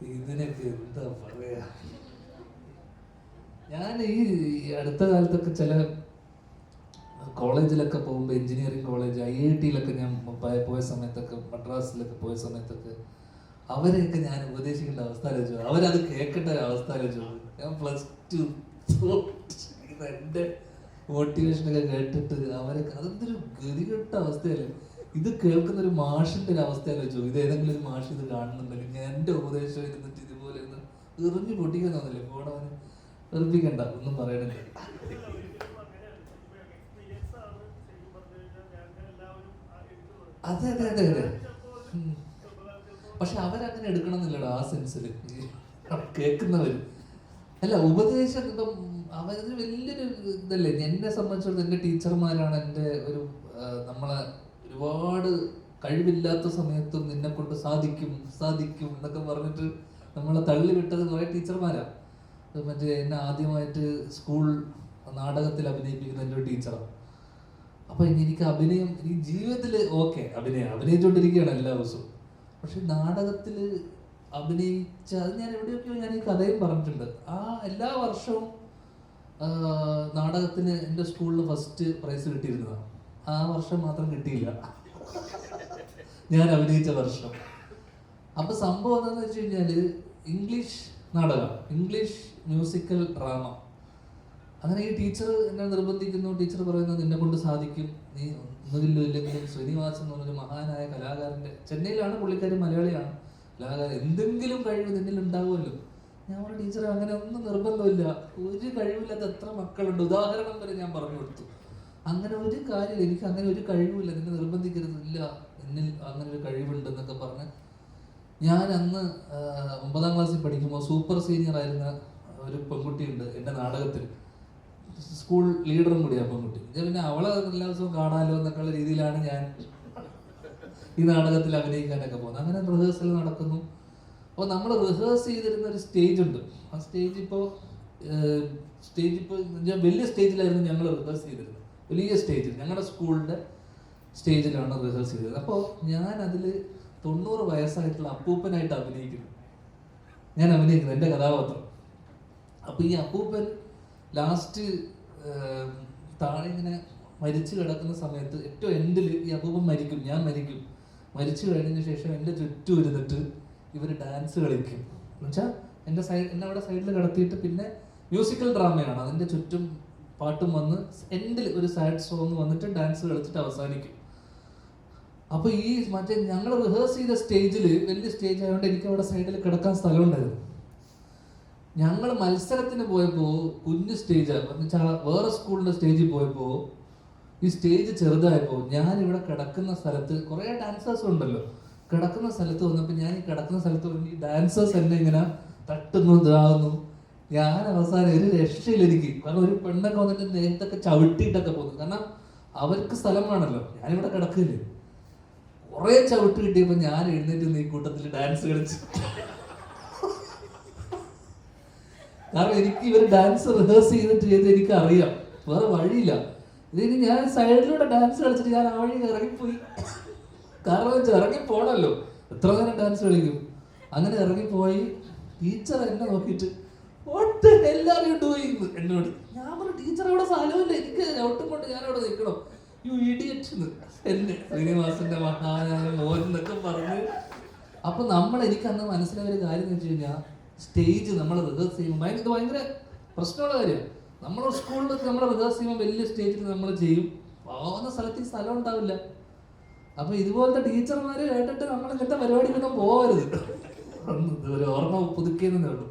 ഇതിനൊക്കെ എന്താ പറയാ. ഞാൻ ഈ അടുത്ത കാലത്തൊക്കെ ചില കോളേജിലൊക്കെ പോകുമ്പോൾ, എഞ്ചിനീയറിംഗ് കോളേജ്, IIT-യിലൊക്കെ ഞാൻ പോയ സമയത്തൊക്കെ, മദ്രാസിലൊക്കെ പോയ സമയത്തൊക്കെ അവരെയൊക്കെ ഞാൻ ഉപദേശിക്കേണ്ട അവസ്ഥ ആലോചിച്ചു. അവരത് കേൾക്കേണ്ട ഒരു അവസ്ഥ ആലോചിച്ചു. ഞാൻ +2 എൻ്റെ മോട്ടിവേഷനൊക്കെ കേട്ടിട്ട് അവരൊക്കെ അതെന്തൊരു ഗതികെട്ട അവസ്ഥയല്ലേ. ഇത് കേൾക്കുന്ന ഒരു മാഷിന്റെ ഒരു അവസ്ഥ ആലോചിച്ചു. ഇത് ഏതെങ്കിലും ഒരു മാഷ് ഇത് കാണുന്നുണ്ടെങ്കിൽ ഞാൻ എൻ്റെ ഉപദേശം ഇരുന്നിട്ട് ഇതുപോലെ ഒന്ന് എറിഞ്ഞു പൊട്ടിക്കാൻ തോന്നില്ലേ. പോണവന് എറിപ്പിക്കണ്ട, ഒന്നും പറയണില്ല. അതെ അതെ അതെ അതെ. പക്ഷെ അവരങ്ങനെ എടുക്കണമെന്നില്ലടോ ആ സെൻസിൽ കേൾക്കുന്നവര്. അല്ല, ഉപദേശം ഇപ്പം അവരത് വലിയൊരു ഇതല്ലേ. എന്നെ സംബന്ധിച്ചിടത്തോളം എൻ്റെ ടീച്ചർമാരാണ് എൻ്റെ ഒരു നമ്മളെ ഒരുപാട് കഴിവില്ലാത്ത സമയത്തും നിന്നെ കൊണ്ട് സാധിക്കും സാധിക്കും എന്നൊക്കെ പറഞ്ഞിട്ട് നമ്മളെ തള്ളിവിട്ടത് കുറേ ടീച്ചർമാരാണ്. മറ്റേ എന്നെ ആദ്യമായിട്ട് സ്കൂൾ നാടകത്തിൽ അഭിനയിപ്പിക്കുന്ന എൻ്റെ ഒരു ടീച്ചറാണ്. അപ്പൊ എനിക്ക് അഭിനയം, ഈ ജീവിതത്തിൽ ഓക്കെ അഭിനയിച്ചുകൊണ്ടിരിക്കുകയാണ് എല്ലാ ദിവസവും. പക്ഷെ നാടകത്തിൽ അഭിനയിച്ച അത് ഞാൻ എവിടെയൊക്കെയോ ഞാൻ ഈ കഥയും പറഞ്ഞിട്ടുണ്ട്. ആ എല്ലാ വർഷവും നാടകത്തിന് എൻ്റെ സ്കൂളിൽ ഫസ്റ്റ് പ്രൈസ് കിട്ടിയിരുന്നതാണ്. ആ വർഷം മാത്രം കിട്ടിയില്ല, ഞാൻ അഭിനയിച്ച വർഷം. അപ്പൊ സംഭവം എന്താണെന്ന് വെച്ച് കഴിഞ്ഞാൽ ഇംഗ്ലീഷ് നാടകം, ഇംഗ്ലീഷ് മ്യൂസിക്കൽ ഡ്രാമ. അങ്ങനെ ഈ ടീച്ചർ എന്നെ നിർബന്ധിക്കുന്നു. ടീച്ചർ പറയുന്നത് നിന്നെ കൊണ്ട് സാധിക്കും, നീ ഒന്നുമില്ലെങ്കിലും ശ്രീനിവാസൻ എന്ന് പറഞ്ഞൊരു മഹാനായ കലാകാരൻ്റെ, ചെന്നൈയിലാണ് പുള്ളിക്കാരി, മലയാളിയാണ് കലാകാരൻ, എന്തെങ്കിലും കഴിവ് നിന്നിൽ ഉണ്ടാവുമല്ലോ. ഞാൻ പറഞ്ഞു ടീച്ചർ അങ്ങനെ ഒന്നും നിർബന്ധമില്ല, ഒരു കഴിവില്ലാത്ത എത്ര മക്കളുണ്ട്, ഉദാഹരണം വരെ ഞാൻ പറഞ്ഞു കൊടുത്തു. അങ്ങനെ ഒരു കാര്യമില്ല, എനിക്ക് അങ്ങനെ ഒരു കഴിവില്ല, നിന്നെ നിർബന്ധിക്കരുത്, ഇല്ല എന്നിൽ അങ്ങനെ ഒരു കഴിവുണ്ടെന്നൊക്കെ പറഞ്ഞ്. ഞാൻ അന്ന് 9ാം ക്ലാസ്സിൽ പഠിക്കുമ്പോൾ സൂപ്പർ സീനിയർ ആയിരുന്ന ഒരു പെൺകുട്ടിയുണ്ട് എൻ്റെ നാടകത്തിൽ, സ്കൂൾ ലീഡറും കൂടിയാണ് പെൺകുട്ടി. പിന്നെ അവളെ എല്ലാ ദിവസവും കാണാമല്ലോ എന്നൊക്കെയുള്ള രീതിയിലാണ് ഞാൻ ഈ നാടകത്തിൽ അഭിനയിക്കാനൊക്കെ പോകുന്നത്. അങ്ങനെ റിഹേഴ്സൽ നടക്കുന്നു. അപ്പോൾ നമ്മൾ റിഹേഴ്സ് ചെയ്തിരുന്ന ഒരു സ്റ്റേജ് ഉണ്ട്. ആ സ്റ്റേജ് ഇപ്പോൾ വലിയ സ്റ്റേജിലായിരുന്നു ഞങ്ങൾ റിഹേഴ്സ് ചെയ്തിരുന്നത്. വലിയ സ്റ്റേജിൽ, ഞങ്ങളുടെ സ്കൂളിൻ്റെ സ്റ്റേജിലാണ് റിഹേഴ്സ് ചെയ്തത്. അപ്പോൾ ഞാൻ അതിൽ 90 വയസ്സായിട്ടുള്ള അപ്പൂപ്പനായിട്ട് അഭിനയിക്കുന്നു. ഞാൻ അഭിനയിക്കുന്നത് എൻ്റെ കഥാപാത്രം. അപ്പോൾ ഈ അപ്പൂപ്പൻ ലാസ്റ്റ് താഴെ ഇങ്ങനെ മരിച്ചു കിടക്കുന്ന സമയത്ത് ഏറ്റവും എൻഡിൽ ഈ അപ്പൂപ്പൻ മരിക്കും, ഞാൻ മരിക്കും. മരിച്ചു കഴിഞ്ഞതിന് ശേഷം എൻ്റെ ചുറ്റും ഇരുന്നിട്ട് ഇവർ ഡാൻസ് കളിക്കും. എന്നുവെച്ചാൽ എന്നെ അവിടെ സൈഡിൽ കിടത്തിയിട്ട് പിന്നെ മ്യൂസിക്കൽ ഡ്രാമയാണ്, അതിൻ്റെ ചുറ്റും പാട്ടും വന്ന് എൻഡിൽ ഒരു സാഡ് സോങ് വന്നിട്ട് ഡാൻസ് കളിച്ചിട്ട് അവസാനിക്കും. അപ്പോൾ ഈ മറ്റേ ഞങ്ങൾ റിഹേഴ്സ് ചെയ്ത സ്റ്റേജിൽ, വലിയ സ്റ്റേജ് ആയതുകൊണ്ട് എനിക്ക് അവിടെ സൈഡിൽ കിടക്കാൻ സ്ഥലമുണ്ടായിരുന്നു. ഞങ്ങൾ മത്സരത്തിന് പോയപ്പോൾ കുഞ്ഞു സ്റ്റേജാണ്, എന്നുവെച്ചാൽ വേറെ സ്കൂളിൻ്റെ സ്റ്റേജിൽ പോയപ്പോൾ ഈ സ്റ്റേജ് ചെറുതായപ്പോൾ ഞാനിവിടെ കിടക്കുന്ന സ്ഥലത്ത് കുറേ ഡാൻസേഴ്സ് ഉണ്ടല്ലോ, കിടക്കുന്ന സ്ഥലത്ത് വന്നപ്പോൾ ഞാൻ ഈ കിടക്കുന്ന സ്ഥലത്ത് ഈ ഡാൻസേഴ്സ് എന്നെ ഇങ്ങനെ തട്ടുന്നു, ഇതാകുന്നു. ഞാൻ അവസാനം ഒരു രക്ഷയില്ല എനിക്ക്. കാരണം ഒരു പെണ്ണൊക്കെ വന്നിട്ട് നേരത്തൊക്കെ ചവിട്ടിയിട്ടൊക്കെ പോകുന്നു, കാരണം അവർക്ക് സ്ഥലം വേണമല്ലോ, ഞാനിവിടെ കിടക്കില്ലേ. കുറേ ചവിട്ട് കിട്ടിയപ്പോൾ ഞാൻ എഴുന്നേറ്റ് ഈ കൂട്ടത്തിൽ ഡാൻസ് കളിച്ചു. കാരണം എനിക്ക് ഇവർ ഡാൻസ് റിഹേഴ്സ് ചെയ്ത് എനിക്ക് അറിയാം, വേറെ വഴിയില്ല. ഇതിന് ഞാൻ സൈഡിലൂടെ ഡാൻസ് കളിച്ചിട്ട് ഞാൻ ആ വഴി ഇറങ്ങിപ്പോയി. കാരണം വെച്ചാൽ ഇറങ്ങിപ്പോണല്ലോ, എത്ര നേരം ഡാൻസ് കളിക്കും. അങ്ങനെ ഇറങ്ങിപ്പോയി. ടീച്ചർ എന്നെ നോക്കിയിട്ട് what the hell are you doing എന്നോട്. ഞാൻ പറഞ്ഞു ടീച്ചർ അവിടെ സ്ഥലമില്ല, എനിക്ക് ഒട്ടും കൊണ്ട് ഞാൻ അവിടെ നിൽക്കണം. യു ഇഡിയറ്റ് എന്നെ ശ്രീനിവാസന്റെ മഹാനായ മോൻ എന്നൊക്കെ പറഞ്ഞു. അപ്പൊ എനിക്ക് അന്ന് മനസ്സിലായ ഒരു കാര്യം എന്ന് വെച്ച് കഴിഞ്ഞാൽ, സ്റ്റേജ് നമ്മൾ റിഹേഴ്സ് ചെയ്യുമ്പോൾ ഇത് ഭയങ്കര പ്രശ്നമുള്ള കാര്യമാണ്. നമ്മൾ സ്കൂളിലൊക്കെ നമ്മൾ റിഹേഴ്സ് ചെയ്യുമ്പോൾ വലിയ സ്റ്റേജിൽ നമ്മൾ ചെയ്യും, പോകുന്ന സ്ഥലത്ത് സ്ഥലം ഉണ്ടാവില്ല. അപ്പൊ ഇതുപോലത്തെ ടീച്ചർമാര് കേട്ടിട്ട് നമ്മൾ ഇങ്ങനത്തെ പരിപാടിക്കൊന്നും പോകരുത്. ഒരു ഓർമ്മ പുതുക്കിയെന്നേ ഉള്ളൂ.